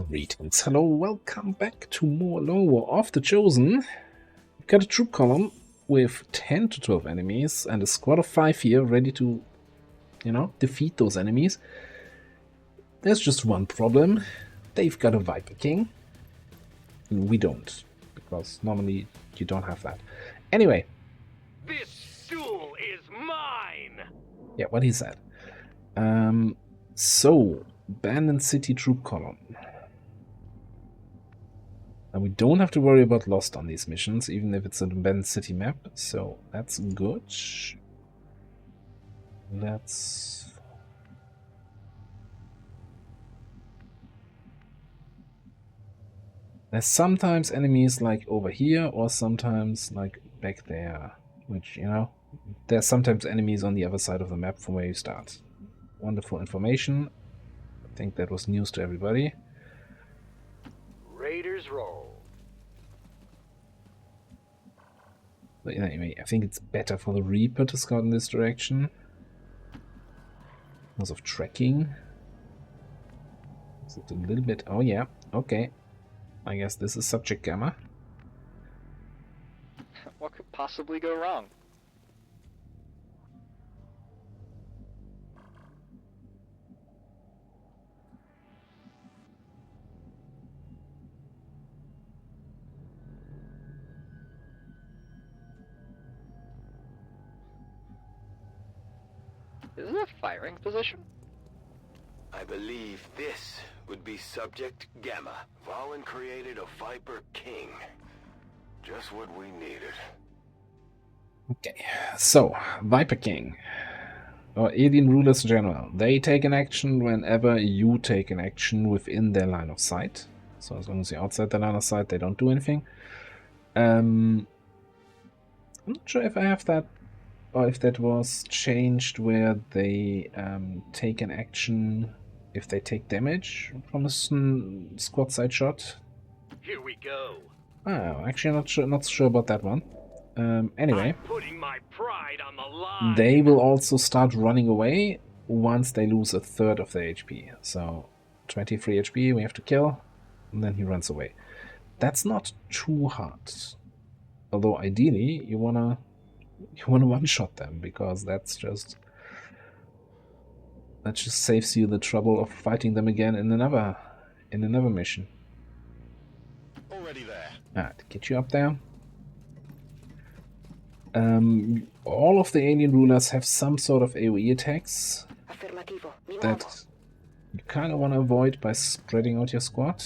Greetings, hello, welcome back to more Lore of the Chosen. We've got a troop column with 10 to 12 enemies and a squad of 5 here ready to, defeat those enemies. There's just one problem. They've got a Viper King. We don't, because normally you don't have that. Anyway. This stool is mine! Yeah, what he said. So, Abandoned City troop column. And we don't have to worry about Lost on these missions, even if it's an abandoned city map, so that's good. There's sometimes enemies like over here, or sometimes like back there, which, there's sometimes enemies on the other side of the map from where you start. Wonderful information. I think that was news to everybody. Raiders roll. But anyway, I think it's better for the Reaper to scout in this direction because of tracking. Is it a little bit? Oh yeah, okay. I guess this is subject gamma. What could possibly go wrong? Is it a firing position? I believe this would be Subject Gamma. Valen created a Viper King. Just what we needed. Okay, so, Viper King. Or Alien Rulers General. They take an action whenever you take an action within their line of sight. So as long as you're outside their line of sight, they don't do anything. I'm not sure if I have that, or if that was changed where they take an action if they take damage from a squad side shot. Here we go. Oh, actually not sure about that one. Anyway, I'm putting my pride on the line. They will also start running away once they lose a third of their HP. So 23 HP we have to kill, and then he runs away. That's not too hard. Although ideally you wanna one-shot them, because that just saves you the trouble of fighting them again in another mission. Already there. Alright, get you up there. All of the alien rulers have some sort of AoE attacks that you kind of want to avoid by spreading out your squad.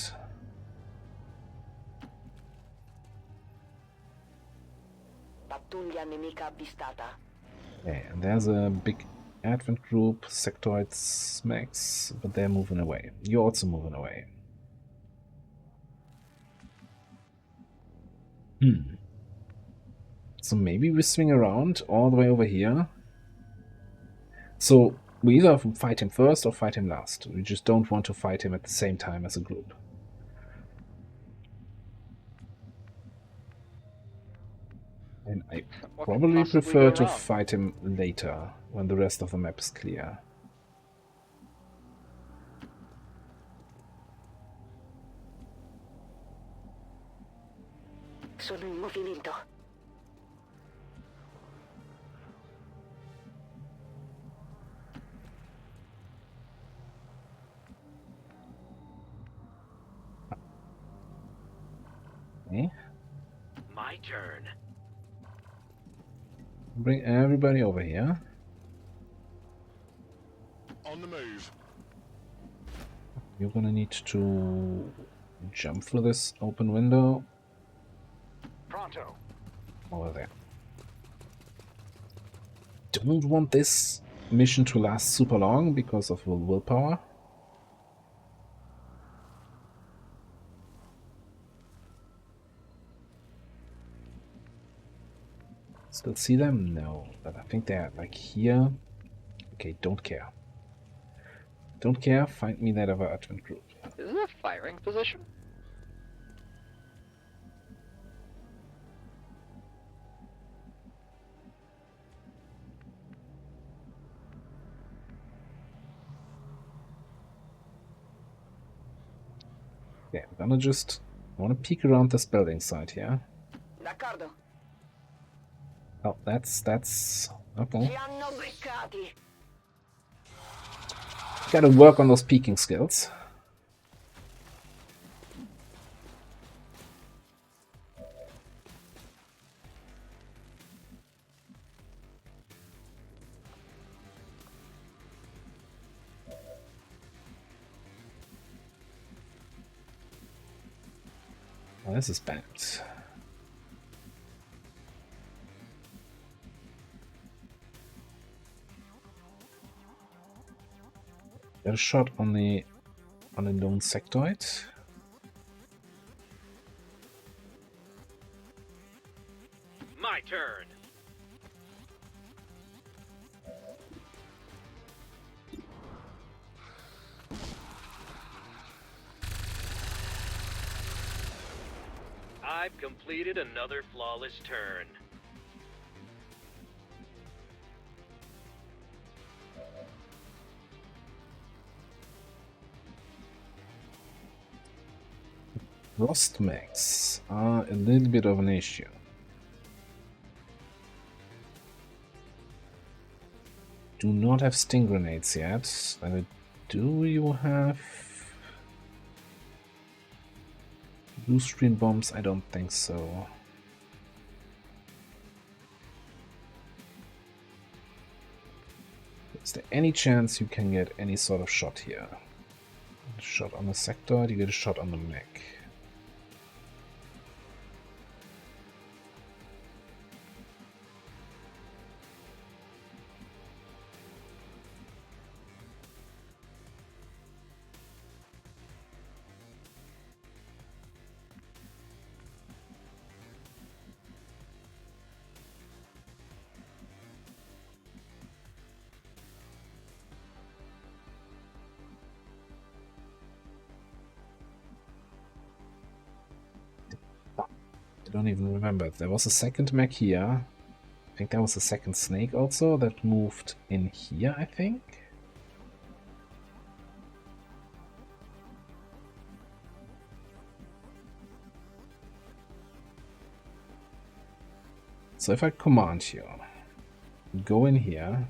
Okay, and there's a big advent group, sectoids, smacks, but they're moving away. You're also moving away. So maybe we swing around all the way over here. So we either fight him first or fight him last. We just don't want to fight him at the same time as a group. And I probably prefer to fight him later, when the rest of the map is clear. Sono in movimento. Okay. My turn. Bring everybody over here. On the move. You're gonna need to jump through this open window. Pronto. Over there. Don't want this mission to last super long because of the willpower. Still see them? No, but I think they're like here. Okay, don't care. Don't care, find me that other advent group. Is it a firing position? Okay, we're gonna just... I wanna peek around this building site here. D'accordo. Oh, that's... Okay. Ci hanno beccati. Gotta work on those peeking skills. Oh, this is bad. Got a shot on the lone sectoid. My turn. I've completed another flawless turn. Frost mechs are a little bit of an issue. Do not have sting grenades yet. Do you have blue screen bombs? I don't think so. Is there any chance you can get any sort of shot here? A shot on the sector, you get a shot on the mech. I don't even remember. There was a second mech here. I think there was a second snake also that moved in here, I think. So if I command you, go in here.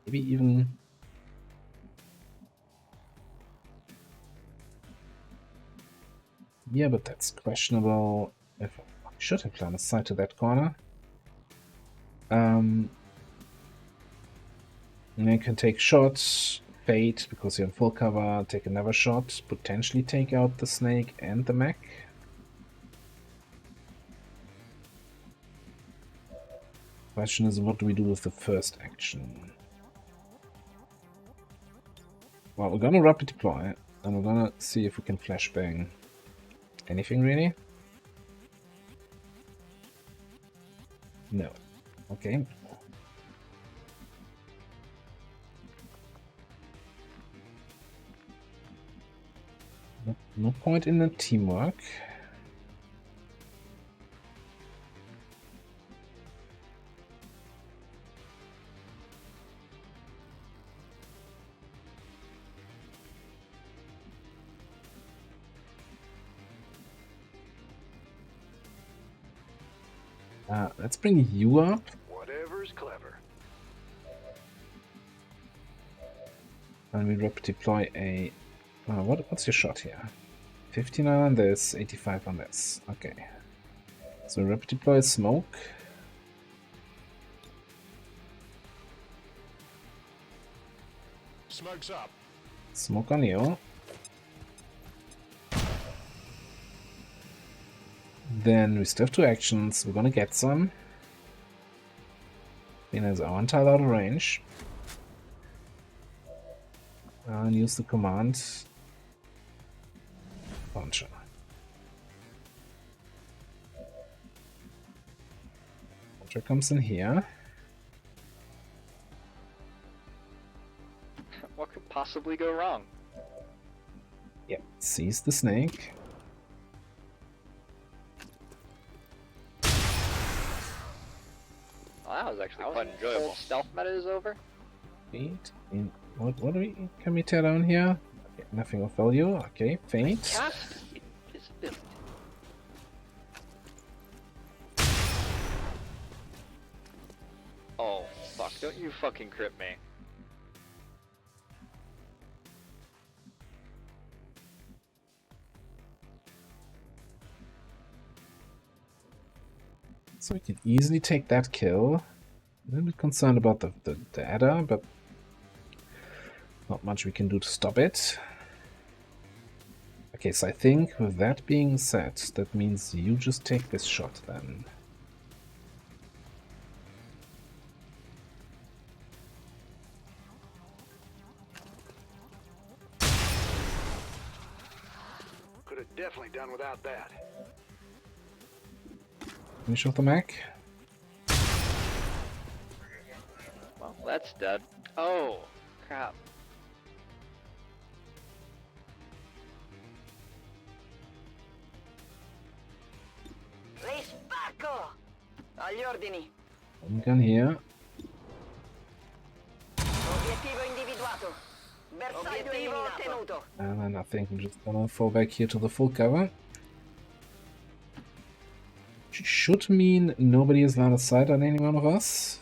Maybe even... Yeah, but that's questionable. If I should have planned a side to that corner. And you can take shots, fade because you're in full cover, take another shot, potentially take out the snake and the mech. Question is, what do we do with the first action? Well, we're gonna rapid deploy, and we're gonna see if we can flashbang anything really. No. Okay. No point in the teamwork. Let's bring you up. Whatever's clever. And we deploy a... what's your shot here? 59 on this, 85 on this. Okay. So we deploy smoke. Smoke's up. Smoke on you. Then we still have two actions. We're gonna get some. There's our entire out of range. And use the command launcher. Launcher comes in here. What could possibly go wrong? Yep, sees the snake. Well, that was actually quite enjoyable. Stealth meta is over. Feet. What do we can we tear down here? Okay, nothing of value. Okay, faint. Cast invisibility. Oh, fuck. Don't you fucking crit me. So we can easily take that kill. A little bit concerned about the adder, but not much we can do to stop it. Okay, so I think with that being said, that means you just take this shot then. Could have definitely done without that. Finish off the mech. Well, that's dead. Oh, crap. Rispacco! Agli ordini. One gun here. Obiettivo individuato. Bersaglio ottenuto. And then I think I'm just gonna fall back here to the full cover. Which should mean nobody is line of sight on any one of us.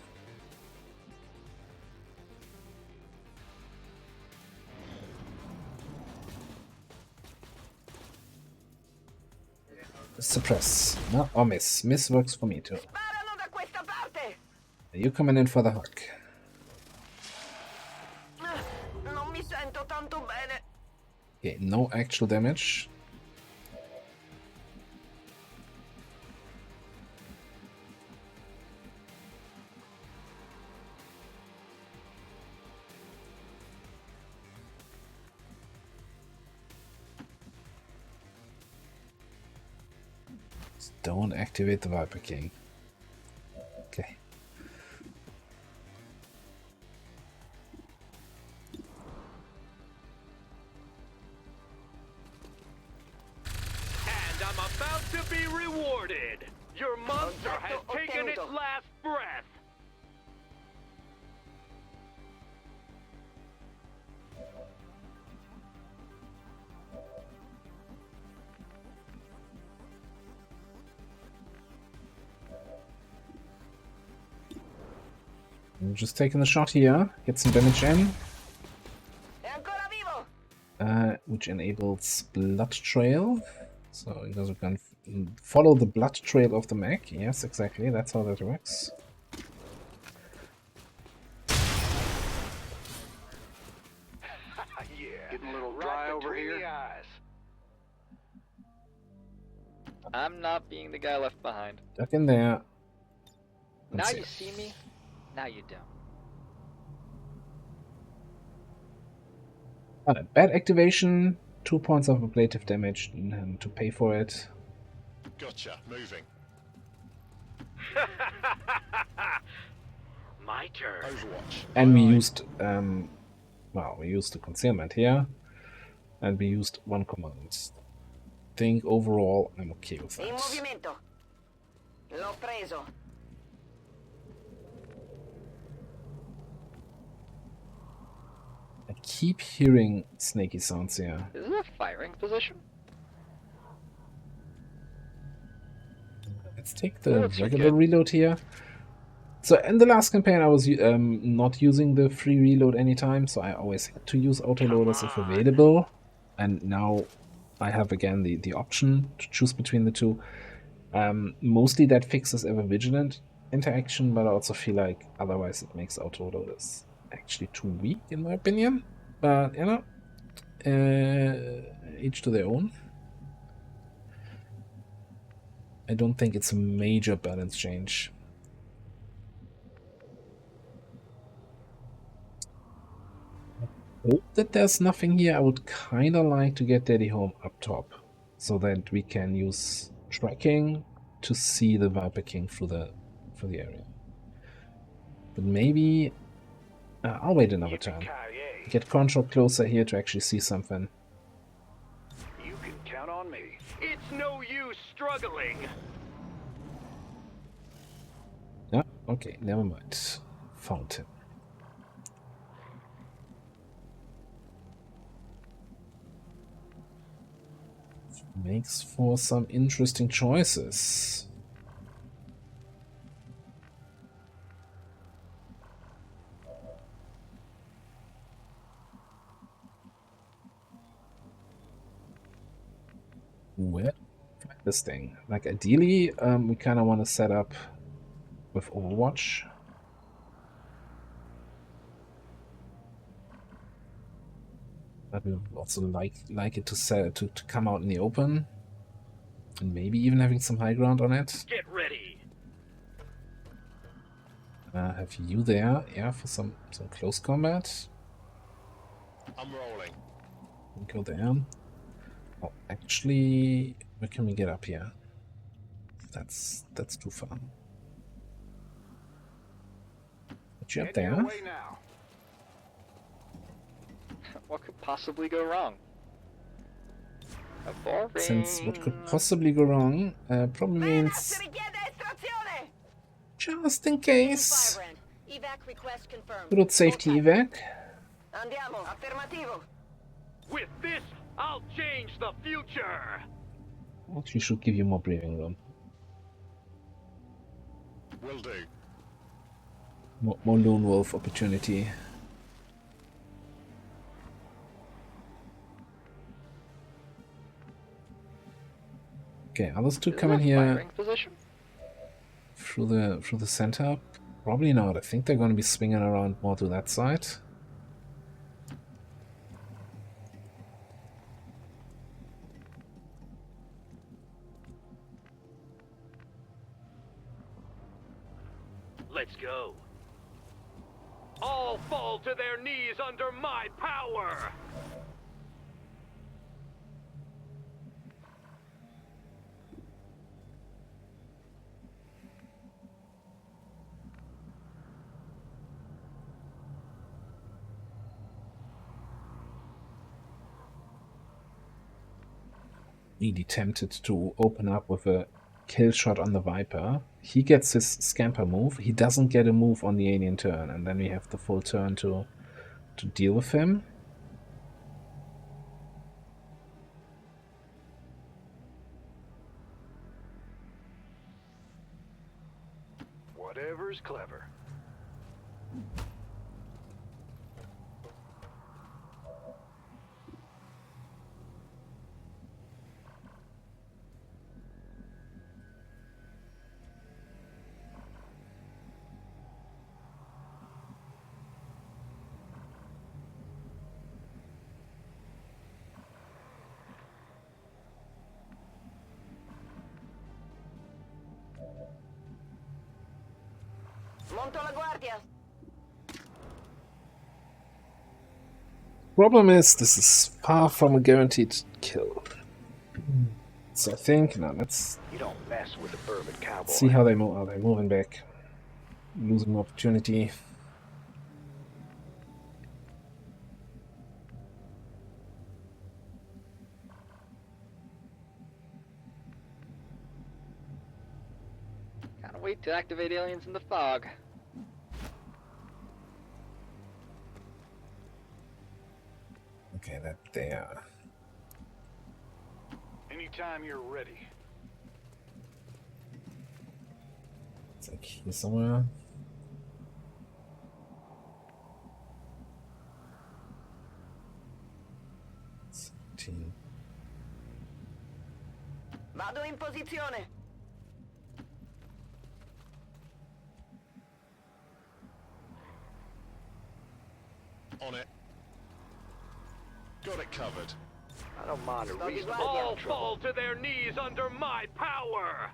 Suppress. No, or miss. Miss works for me too. Sparano da questa parte. You coming in for the hook. Non mi sento tanto bene. Okay, no actual damage. Just don't activate the Viper King. Okay. And I'm about to be rewarded. Your monster has taken its last breath. I'm just taking the shot here. Get some damage in. È ancora vivo. Which enables blood trail. So it does we can follow the blood trail of the mech. Yes, exactly. That's how that works. Yeah. Getting a little dry over here. I'm not being the guy left behind. Duck in there. Now Let's you see. see me, now you don't. Bad activation. 2 points of ablative damage to pay for it. Gotcha. Moving. My turn. Overwatch. And we Aye, aye. used well, we used the concealment here. And we used one command. Think overall I'm okay with In that. movimento. L'ho preso. I keep hearing snaky sounds here. Is it a firing position? Let's take the That's regular okay. reload here. So in the last campaign I was not using the free reload anytime, so I always had to use autoloaders if available. And now I have again the option to choose between the two. Mostly that fixes ever vigilant interaction, but I also feel like otherwise it makes autoloaders actually too weak in my opinion. But you know, each to their own. I don't think it's a major balance change. Hope that there's nothing here. I would kind of like to get Daddy home up top so that we can use tracking to see the Viper King through the area. But maybe I'll wait another turn. Get control closer here to actually see something. You can count on me. It's no use struggling. Yeah, okay, never mind. Found him. Makes for some interesting choices. Where this thing? Like ideally, we kind of want to set up with Overwatch. But we would also like it to come out in the open, and maybe even having some high ground on it. Get ready. Have you there, yeah, for some close combat. I'm rolling. Go there. Oh, actually, where can we get up here? That's too far. Put you up there. Now. What could possibly go wrong? Boring. Since what could possibly go wrong probably means just in case. Evac request confirmed. Good safety evac. Andiamo, affermativo. With this, I'll change the future. Actually, should give you more breathing room. Will do. More lone wolf opportunity. Okay, others two come in here through the center. Probably not. I think they're going to be swinging around more to that side. Let's go. All fall to their knees under my power. Really tempted to open up with a kill shot on the Viper. He gets his scamper move. He doesn't get a move on the alien turn, and then we have the full turn to deal with him. Whatever's clever. Monto la guardia. Problem is, this is far from a guaranteed kill. So I think, now let's You don't mess with a bourbon cowboy. see how they move. Are they moving back? Losing opportunity. Can't wait to activate aliens in the fog. Okay, that there. Anytime you're ready. It's like here somewhere. Vado in posizione. On it. Got it covered. I don't mind a Sto di reasonable. guardia. All fall to their knees under my power.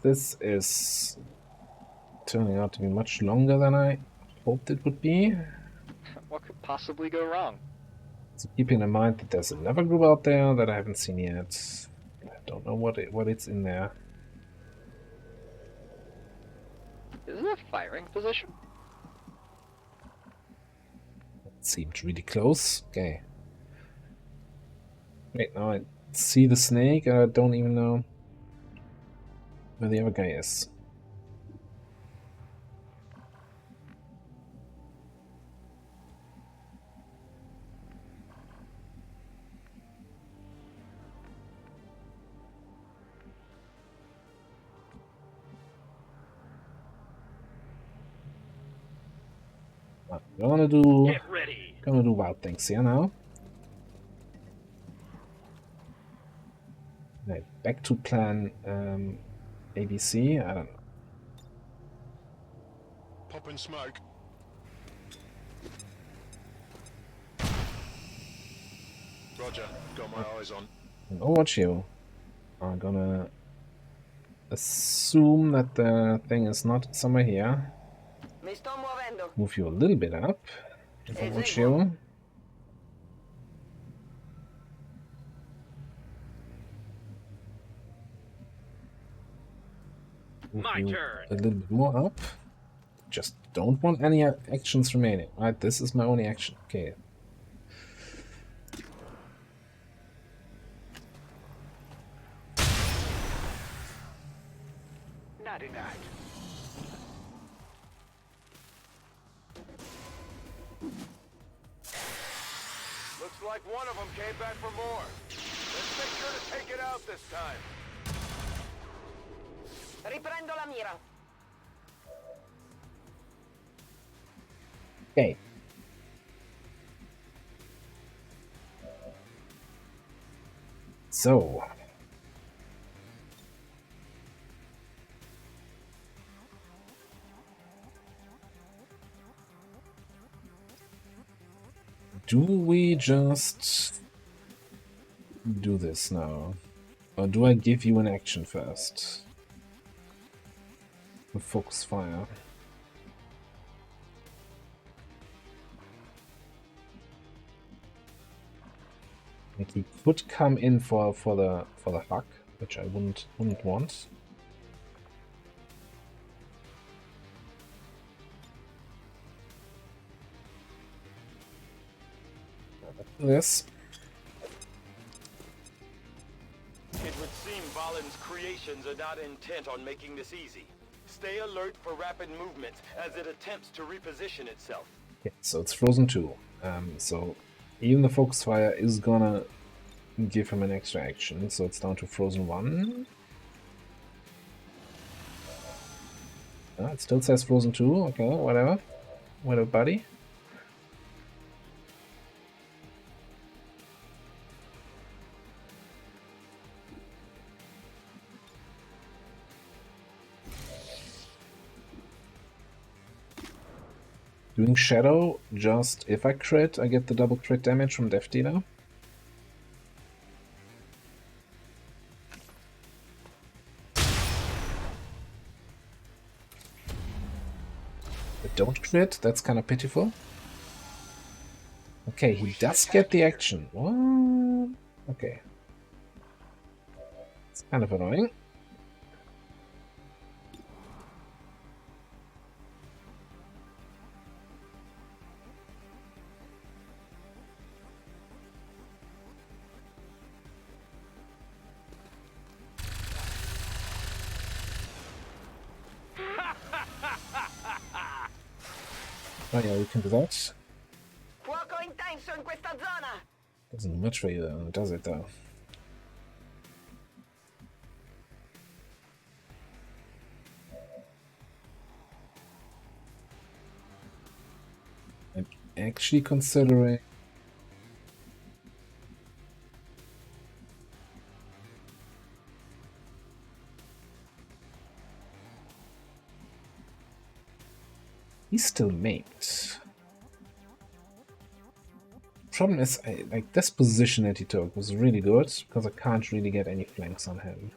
This is turning out to be much longer than I hoped it would be. What could possibly go wrong? So keeping in mind that there's another group out there that I haven't seen yet. I don't know what it's in there. Is it a firing position? It seemed really close. Okay. Wait, now I see the snake and I don't even know where the other guy is. Gonna Get ready. do wild things here now. Right, back to plan ABC. I don't know. Popping smoke. Roger. Got my eyes on. And Overwatch you. I'm gonna assume that the thing is not somewhere here. Mi sto muovendo. Move you a little bit up. Overwatch you. Move My you turn. a little bit more up. Just don't want any actions remaining. Right, this is my only action. Okay. Naughty night. Looks like one of them came back for more. Let's make sure to take it out this time. Riprendo la mira. Okay. So. Do we just do this now? Or do I give you an action first? With focus fire. Like he could come in for the hug, which I wouldn't want. This. It would seem Valen's creations are not intent on making this easy. Stay alert for rapid movements as it attempts to reposition itself. Okay, so it's Frozen 2. So even the focus fire is gonna give him an extra action, so it's down to Frozen 1. It still says Frozen 2, okay, whatever. Whatever, buddy. Doing Shadow, just if I crit, I get the double crit damage from Death Dealer. I don't crit, that's kind of pitiful. Okay, he does get the action. What? Okay. It's kind of annoying. Oh yeah, we can do that. Fuoco intenso in questa zona. Doesn't do much for you, does it though? I'm actually considering he's still maimed. Problem is, like this position that he took was really good because I can't really get any flanks on him.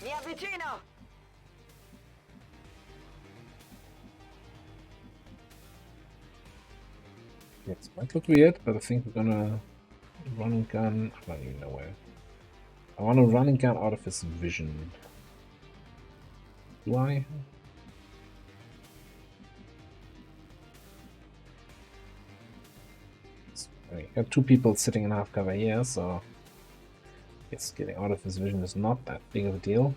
Mi avvicino. Yes, might look weird, but I think we're gonna run and gun. I don't even know where. I want to run and gun out of his vision. Do I? I got two people sitting in half cover here, so I guess getting out of his vision is not that big of a deal.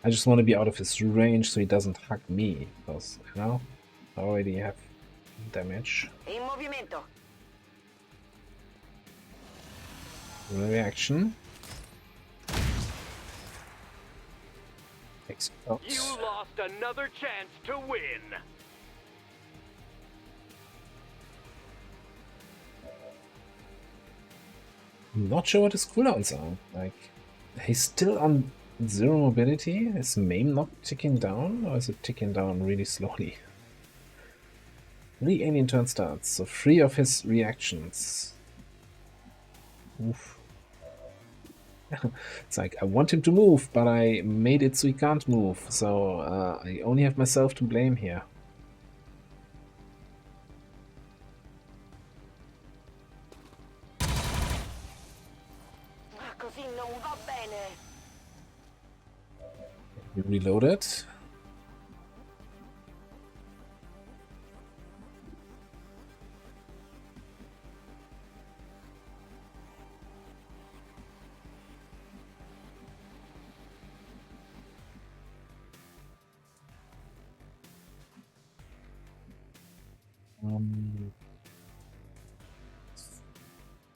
I just want to be out of his range so he doesn't hug me, because, you know, I already have damage. In movimento. Reaction. You lost another chance to win. I'm not sure what his cooldowns are. Like, he's still on 0 mobility. Is MAME not ticking down, or is it ticking down really slowly? 3 alien turn starts, so 3 of his reactions. Oof. It's like, I want him to move, but I made it so he can't move, so I only have myself to blame here. Così non va bene. We reload it.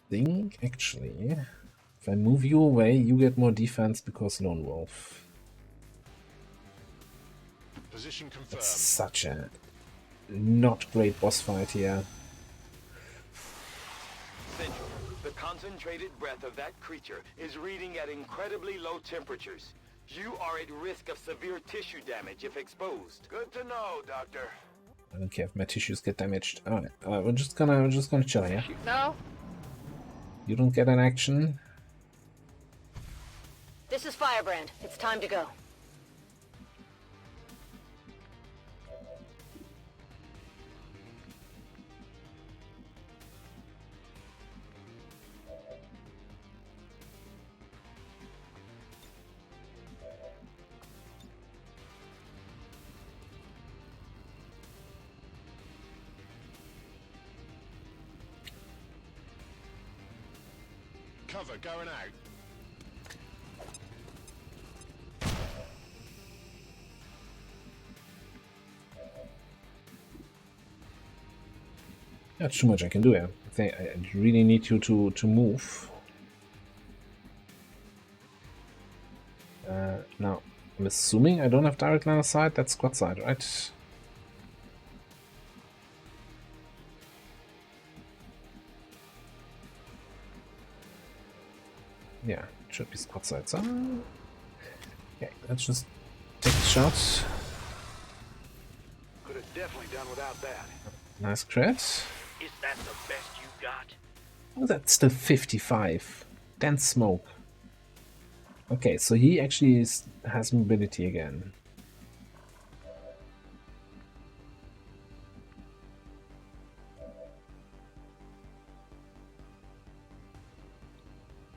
Think actually, if I move you away, you get more defense because Lone Wolf. Position confirmed. That's such a not great boss fight here. Central, the concentrated breath of that creature is reading at incredibly low temperatures. You are at risk of severe tissue damage if exposed. Good to know, Doctor. I don't care if my tissues get damaged. Alright, we're just gonna chill here. Shoot now. You don't get an action. This is Firebrand. It's time to go. Cover going out. That's too much I can do here. I think I really need you to move. Now, I'm assuming I don't have direct line of sight. That's squad side, right? Yeah, it should be squad side. So, okay, let's just take the shot. Could have definitely done without that. Nice crit. Is that the best you got? Oh, that's still 55. Dense smoke. Okay, so he actually has mobility again.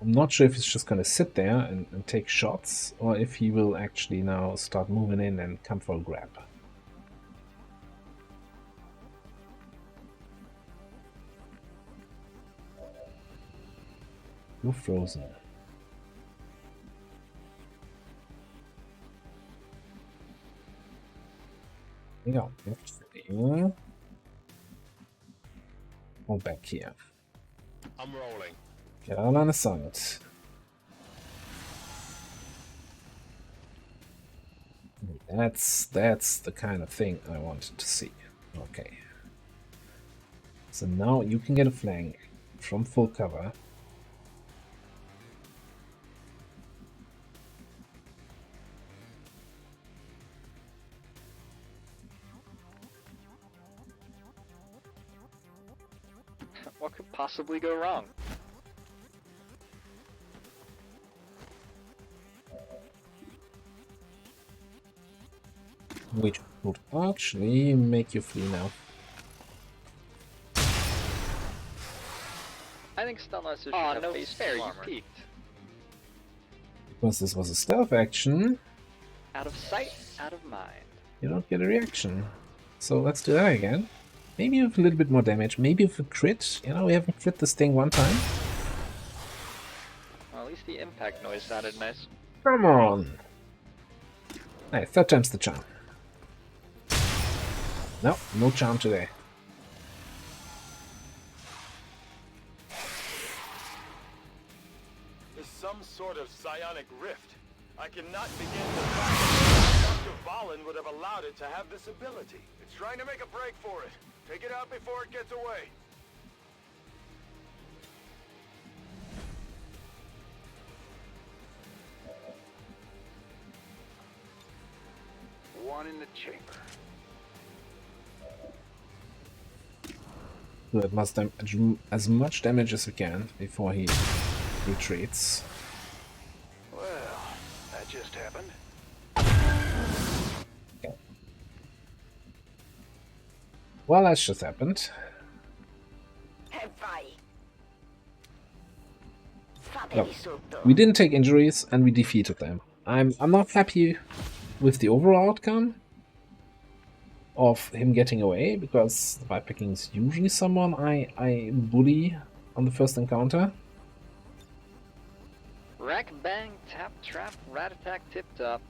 I'm not sure if he's just gonna sit there and take shots, or if he will actually now start moving in and come for a grab. You're frozen. Yeah, actually. Go back here. I'm rolling. Get out on the side. That's the kind of thing I wanted to see. Okay. So now you can get a flank from full cover. What could possibly go wrong? Which would actually make you flee now. I think Stunless should Aw, have no face fair, you armor. peeked. Because this was a stealth action, Out of sight, out of mind. you don't get a reaction. So let's do that again. Maybe with a little bit more damage, maybe with a crit. You know, we haven't crit this thing one time. Well, at least the impact noise sounded nice. Come on! Hey, third time's the charm. No, no charm today. Is some sort of psionic rift. I cannot begin to... Valen would have allowed it to have this ability. It's trying to make a break for it. Take it out before it gets away. One in the chamber. Do as much damage as we can before he retreats. Well, that just happened. Okay. Well, that's just happened. No, we didn't take injuries and we defeated them. I'm not happy with the overall outcome of him getting away, because Vipepicking is usually someone I bully on the first encounter. Rack, bang, tap, trap, rat attack, tip top.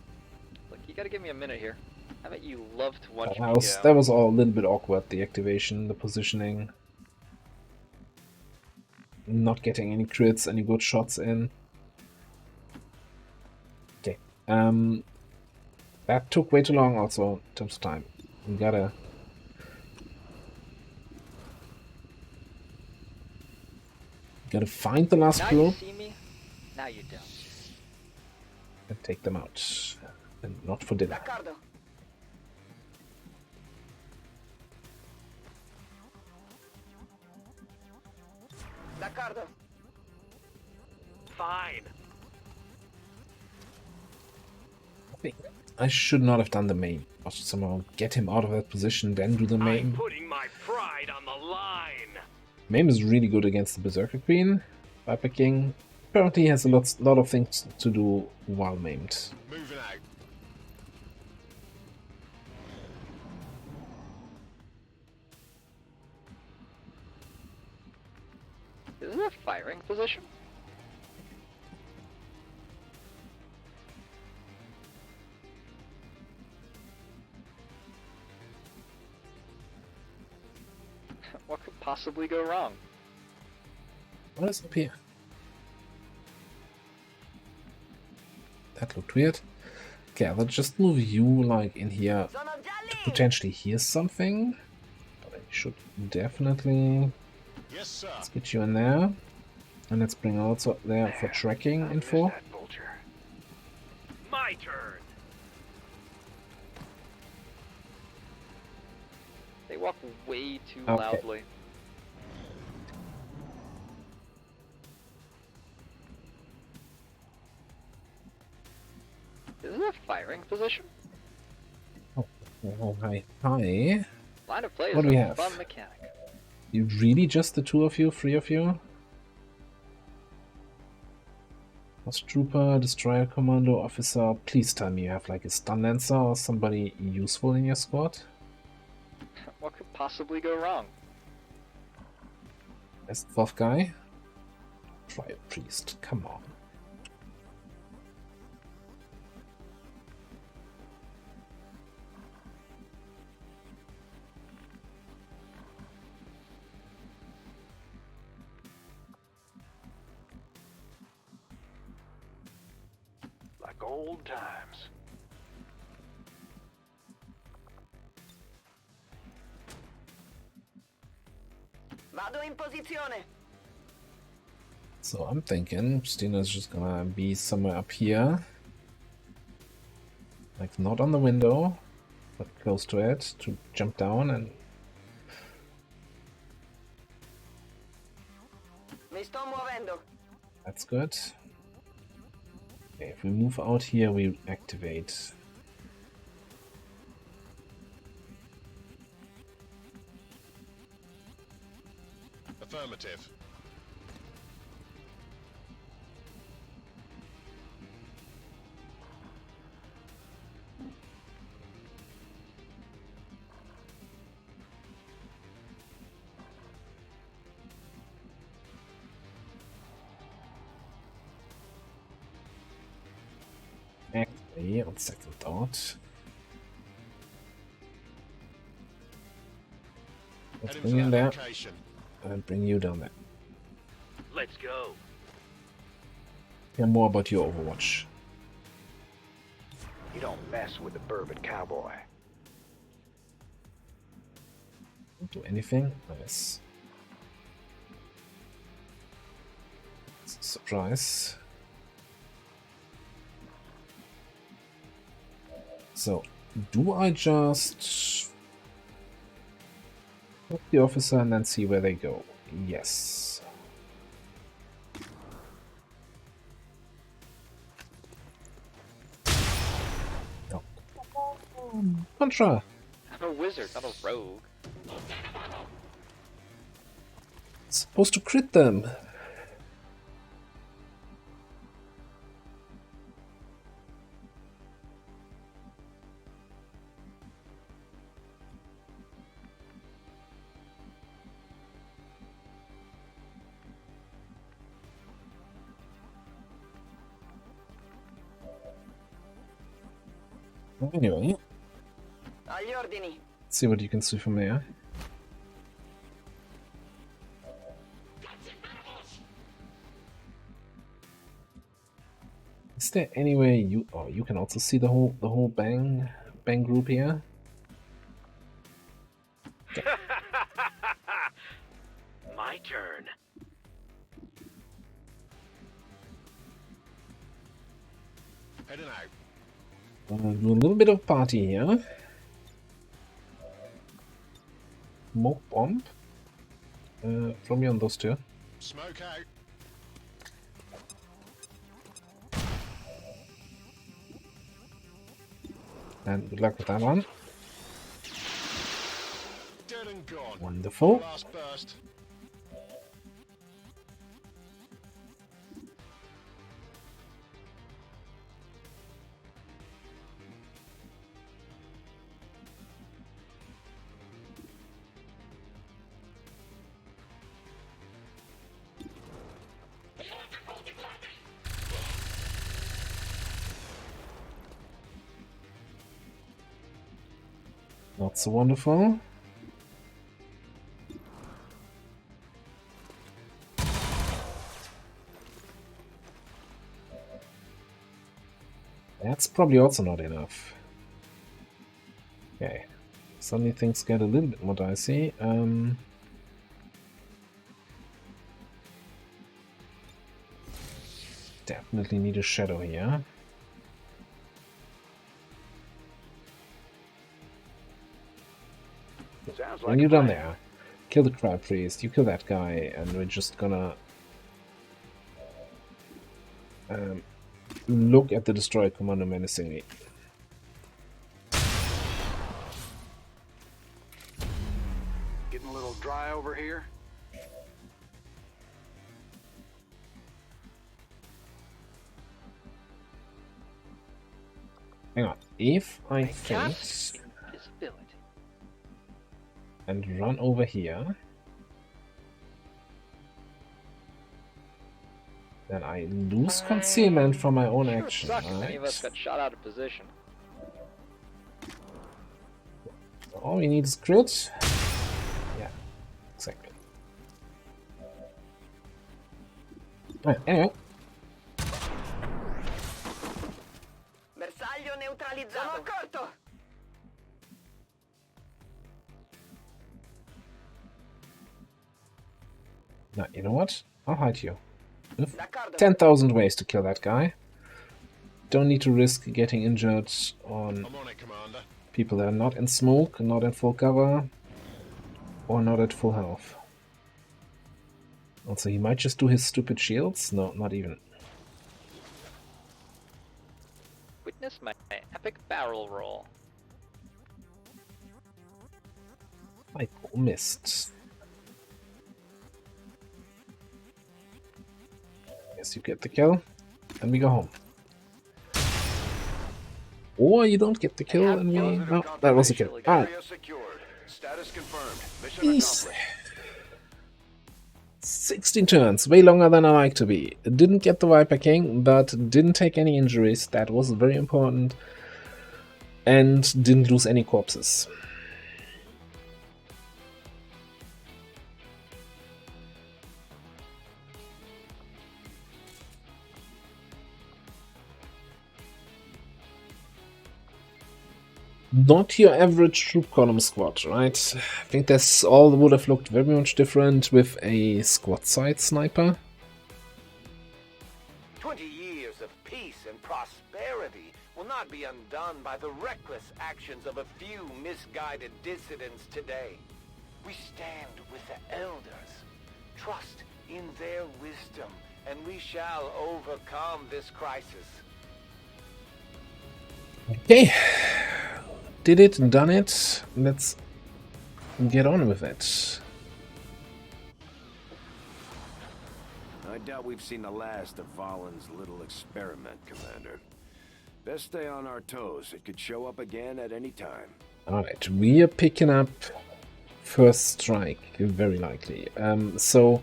Look, you gotta give me a minute here. I bet you love to watch me go. That was all a little bit awkward, the activation, the positioning. Not getting any crits, any good shots in. Okay. That took way too long also in terms of time. We gotta find the last now group you see me, now you don't. and take them out. And not for dinner. D'accordo. D'accordo. Fine. I should not have done the main. I should somehow get him out of that position, then do the I'm main. putting my pride on the line. Main is really good against the Berserker Queen. Viper King apparently has a lot of things to do while maimed. Moving out. Is it a firing position? What could possibly go wrong? What is up here? That looked weird. Okay, let's just move you like in here Sono già to lì. potentially hear something. But I should definitely Yes, sir. let's get you in there. And let's bring also there for tracking info. That vulture. My turn. They walk way too Okay. loudly. Is it a firing position? Oh, hi. Hi. Line of play What is do we a have? fun mechanic. You really just the two of you? Three of you? House Trooper, Destroyer Commando, Officer. Please tell me you have like a Stun Lancer or somebody useful in your squad. What could possibly go wrong? As the fourth guy. Fire Priest, come on. Like old times. Vado in posizione. So I'm thinking Stina's just gonna be somewhere up here. Like not on the window, but close to it to jump down and Mi sto muovendo. that's good. Okay, if we move out here we activate. Affirmative. Actually, on second thought, let's Heading bring for you in that there location. and bring you down there. Let's go. Hear more about your Overwatch. You don't mess with the bourbon cowboy. Don't do anything. Nice. It's a surprise. So, do I just look the officer and then see where they go? Yes. No. Contra! I'm a wizard, not a rogue. It's supposed to crit them. Anyway, Agli ordini. let's see what you can see from there. Is there any way you? Oh, you can also see the whole bang group here. My turn. Heading out. Do a little bit of party here. Smoke bomb. From you on those two. Smoke out. And good luck with that one. Dead and gone. Wonderful. Last burst. Not so wonderful. That's probably also not enough. Okay. Suddenly things get a little bit more dicey. Definitely need a shadow here. Sounds When like you're a done plan. there, kill the crab priest, you kill that guy, and we're just gonna look at the destroyer commander menacingly. Getting a little dry over here. Hang on, if I Cast faint visibility. and run over here, then I lose concealment from my own action. Sucks. Many of Right? us got shot out of position. All we need is crit. Yeah, exactly. Right, anyway, Bersaglio neutralizzato. Sono accorto. now you know what? I'll hide you. D'accordo. 10,000 ways to kill that guy. Don't need to risk getting injured on I'm on it, Commander. people that are not in smoke, not in full cover, or not at full health. Also, he might just do his stupid shields. No, not even. Witness my epic barrel roll. I missed. Guess you get the kill, and we go home. Or you don't get the kill, and we... No, that was a kill. Alright. Area secured. Status confirmed. Mission Easy. accomplished. 16 turns, way longer than I like to be. Didn't get the Viper King, but didn't take any injuries. That was very important. And didn't lose any corpses. Not your average troop column squad, right? I think this all would have looked very much different with a squad side sniper. 20 years of peace and prosperity will not be undone by the reckless actions of a few misguided dissidents today. We stand with the elders, trust in their wisdom, and we shall overcome this crisis. Okay. Did it, done it. Let's get on with it. I doubt we've seen the last of Valen's little experiment, Commander. Best stay on our toes. It could show up again at any time. Alright, we are picking up first strike, very likely. So,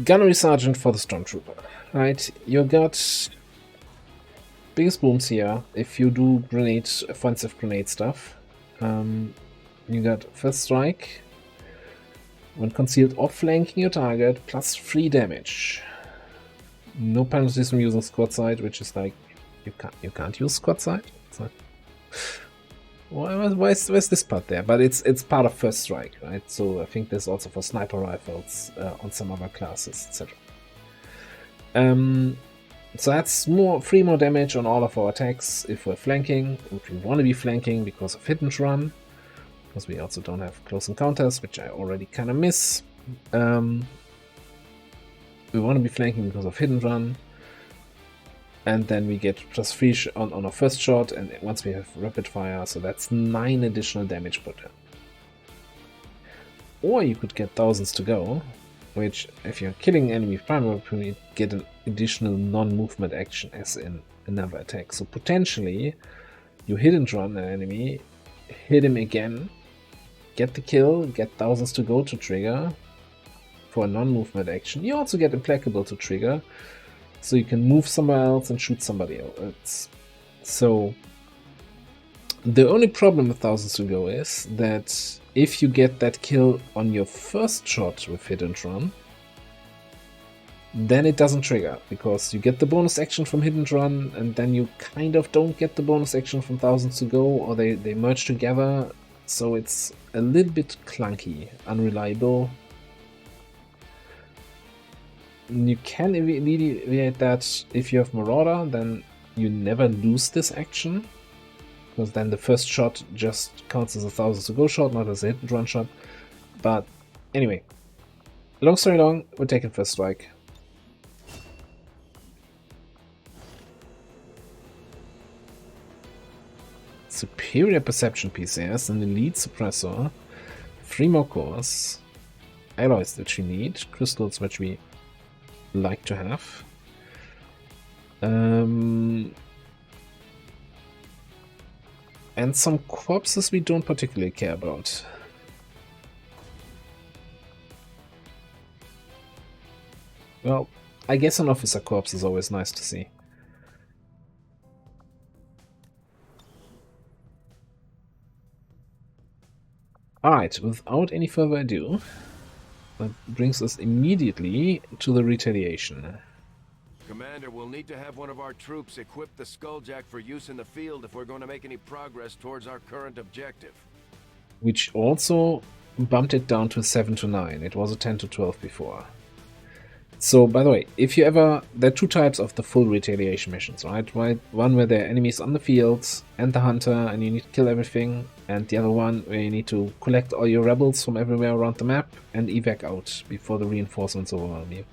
gunnery sergeant for the stormtrooper. Right, you got biggest booms here if you do offensive grenade stuff. You got first strike when concealed or flanking your target, plus 3 damage. No penalties from using squad side, which is like you can't use squad side. It's like, why is this part there? But it's part of first strike, right? So I think there's also for sniper rifles on some other classes, etc. So that's 3 more damage on all of our attacks if we're flanking, if we want to be flanking because of hit and run, because we also don't have close encounters, which I already kind of miss. We want to be flanking because of hit and run, and then we get plus 3 on our first shot, and once we have rapid fire, so that's 9 additional damage per turn. Or you could get thousands to go, which, if you're killing enemy primary, you get an additional non-movement action as in another attack. So potentially, you hit and run an enemy, hit him again, get the kill, get thousands to go to trigger for a non-movement action. You also get implacable to trigger, so you can move somewhere else and shoot somebody else. So the only problem with thousands to go is that if you get that kill on your first shot with hit and run, then it doesn't trigger, because you get the bonus action from hit and run, and then you kind of don't get the bonus action from thousands to go, or they merge together, so it's a little bit clunky, unreliable. You can alleviate that if you have Marauder, then you never lose this action, because then the first shot just counts as a thousands to go shot, not as a hit and run shot. But anyway, long story long, we're taking first strike. Superior Perception PCS, an Elite Suppressor, 3 more cores, alloys that we need, crystals which we like to have, and some corpses we don't particularly care about. Well, I guess an officer corpse is always nice to see. Alright, without any further ado, that brings us immediately to the retaliation. Commander, we'll need to have one of our troops equip the Skulljack for use in the field if we're going to make any progress towards our current objective. Which also bumped it down to 7 to 9. It was a 10 to 12 before. So, by the way, if you ever... There are 2 types of the full retaliation missions, right? One where there are enemies on the fields and the hunter and you need to kill everything, and the other one where you need to collect all your rebels from everywhere around the map and evac out before the reinforcements overwhelm you.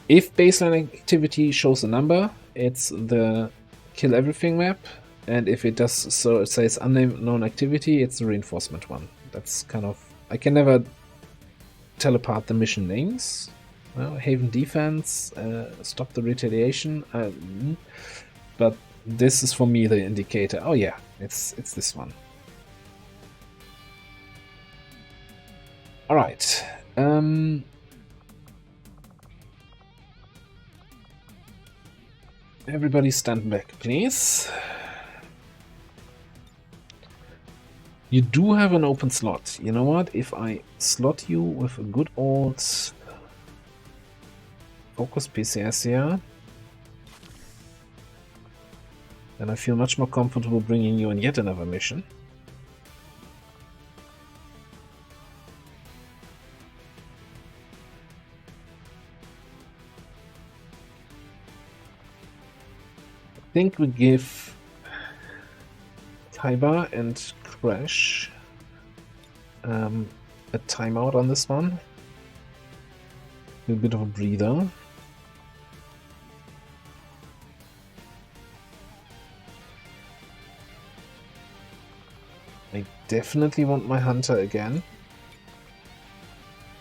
If baseline activity shows a number, it's the kill everything map, and if it does so, it says unknown activity, it's the reinforcement one. That's kind of... I can never tell apart the mission names. Well, Haven Defense, Stop the Retaliation, but this is for me the indicator. Oh yeah, it's this one. All right. Everybody stand back, please. You do have an open slot. You know what? If I slot you with a good old focus PCS here, and I feel much more comfortable bringing you on yet another mission. I think we give Kaiba and Crash a timeout on this one. A bit of a breather. I definitely want my hunter again.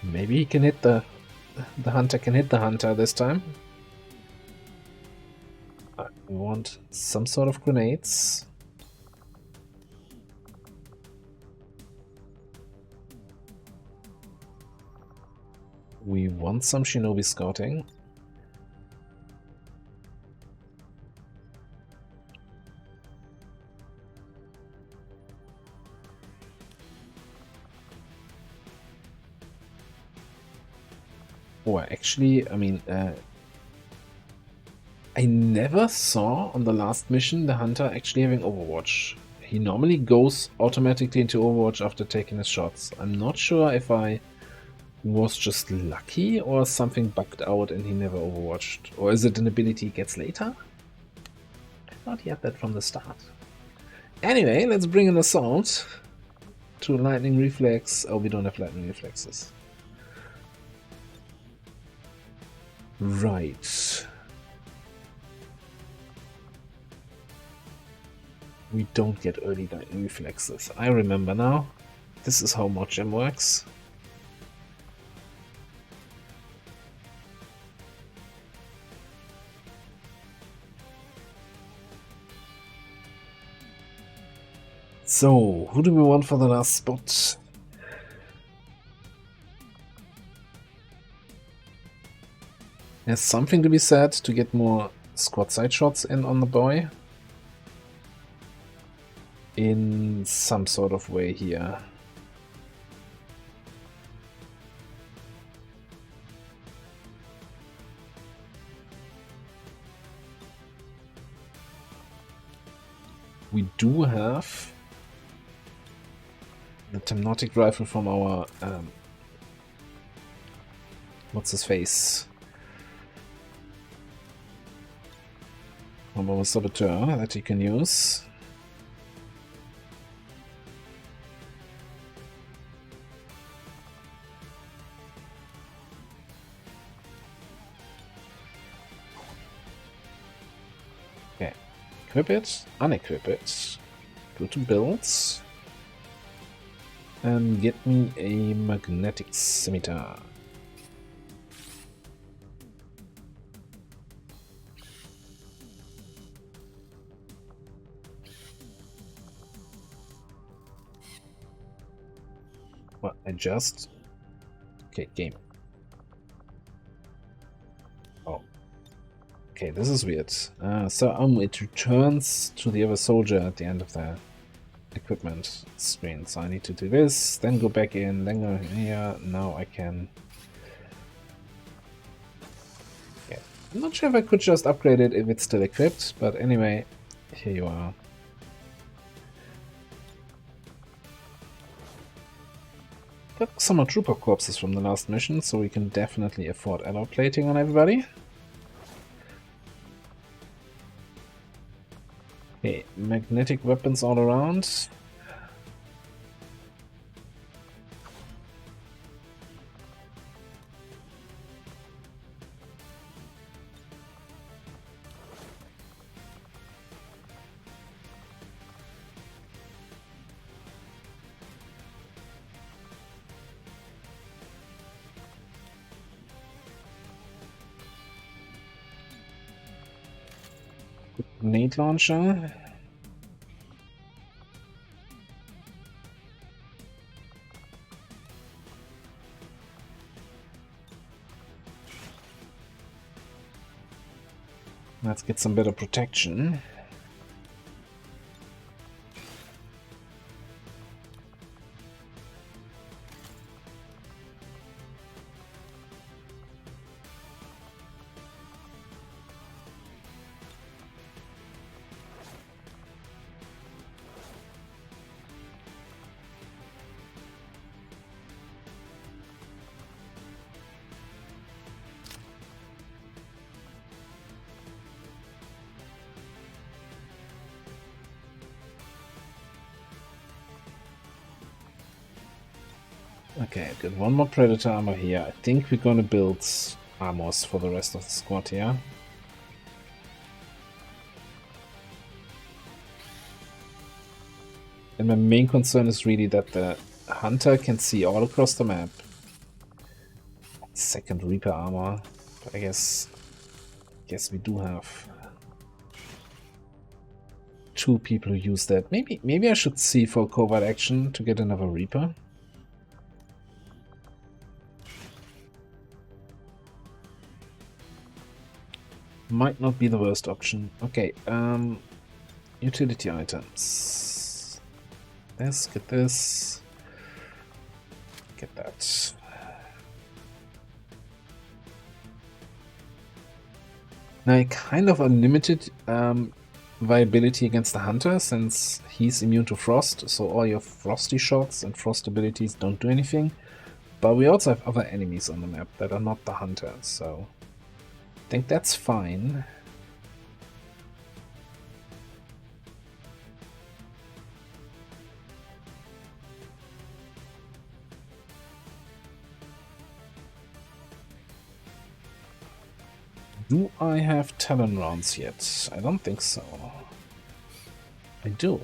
Maybe he can hit the hunter can hit the hunter this time. We want some sort of grenades. We want some shinobi scouting. Oh, actually, I mean, I never saw on the last mission the hunter actually having Overwatch. He normally goes automatically into Overwatch after taking his shots. I'm not sure if I was just lucky or something bugged out and he never Overwatched. Or is it an ability he gets later? I thought he had that from the start. Anyway, let's bring an assault to lightning reflex. Oh, we don't have lightning reflexes. Right. We don't get early lightning reflexes. I remember now. This is how Mod Gem works. So, who do we want for the last spot? There's something to be said to get more squad side shots in on the boy. In some sort of way here. We do have the Temnotic rifle from our what's his face? From our saboteur that he can use. Okay, equip it, unequip it, go to builds, and get me a magnetic scimitar. What, I just... Okay, game. Oh. Okay, this is weird. So it returns to the other soldier at the end of the equipment screen. So I need to do this, then go back in, then go here. Now I can... Yeah. I'm not sure if I could just upgrade it if it's still equipped, but anyway, here you are. Got some more trooper corpses from the last mission, so we can definitely afford alloy plating on everybody. Okay, magnetic weapons all around. Grenade launcher. Let's get some better protection. Okay, I've got one more Predator armor here. I think we're gonna build armors for the rest of the squad here. And my main concern is really that the Hunter can see all across the map. Second Reaper armor. But I guess we do have 2 people who use that. Maybe I should see for covert action to get another Reaper. Might not be the worst option. Okay, utility items. Get this. Get that. Now, kind of unlimited viability against the Hunter, since he's immune to frost, so all your frosty shots and frost abilities don't do anything. But we also have other enemies on the map that are not the Hunter, so I think that's fine. Do I have Talon rounds yet? I don't think so. I do.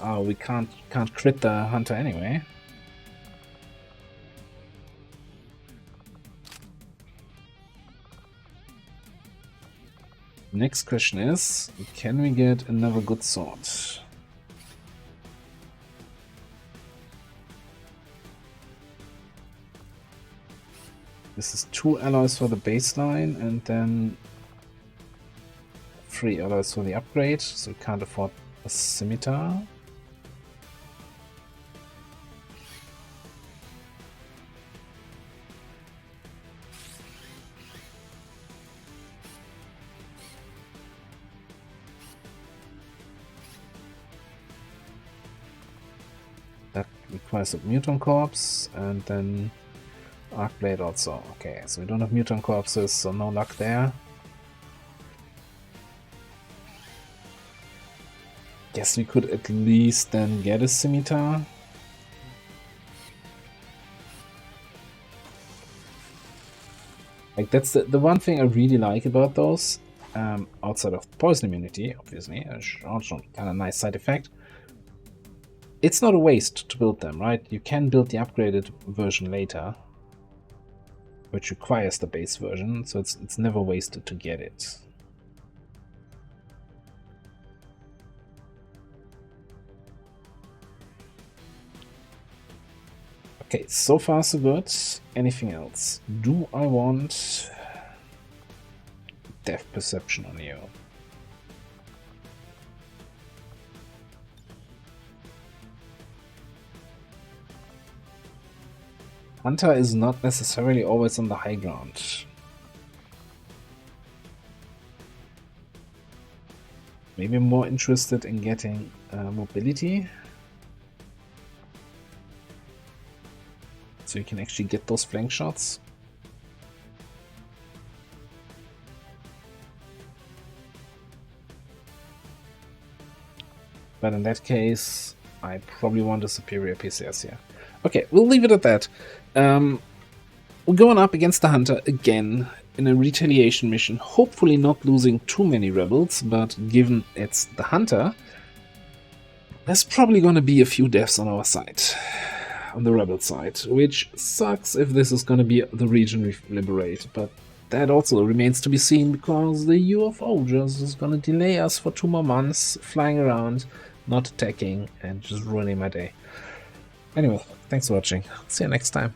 Oh, we can't crit the Hunter anyway. Next question is, can we get another good sword? This is 2 alloys for the baseline and then 3 alloys for the upgrade, so we can't afford a scimitar. That requires a mutant corpse and then arc blade also. Okay, so we don't have mutant corpses, so no luck there. Guess we could at least then get a scimitar. Like, that's the one thing I really like about those, outside of poison immunity, obviously, also kind of nice side effect. It's not a waste to build them, right? You can build the upgraded version later, which requires the base version, so it's never wasted to get it. Okay, so far so good. Anything else? Do I want depth perception on you? Hunter is not necessarily always on the high ground. Maybe more interested in getting mobility. So you can actually get those flank shots. But in that case, I probably want a superior PCS here. Okay, we'll leave it at that. We're going up against the Hunter again in a retaliation mission. Hopefully not losing too many rebels, but given it's the Hunter, there's probably going to be a few deaths on our side. On the rebel side, which sucks if this is going to be the region we liberate, but that also remains to be seen because the UFO just is going to delay us for 2 more months, flying around, not attacking, and just ruining my day. Anyway, thanks for watching. See you next time.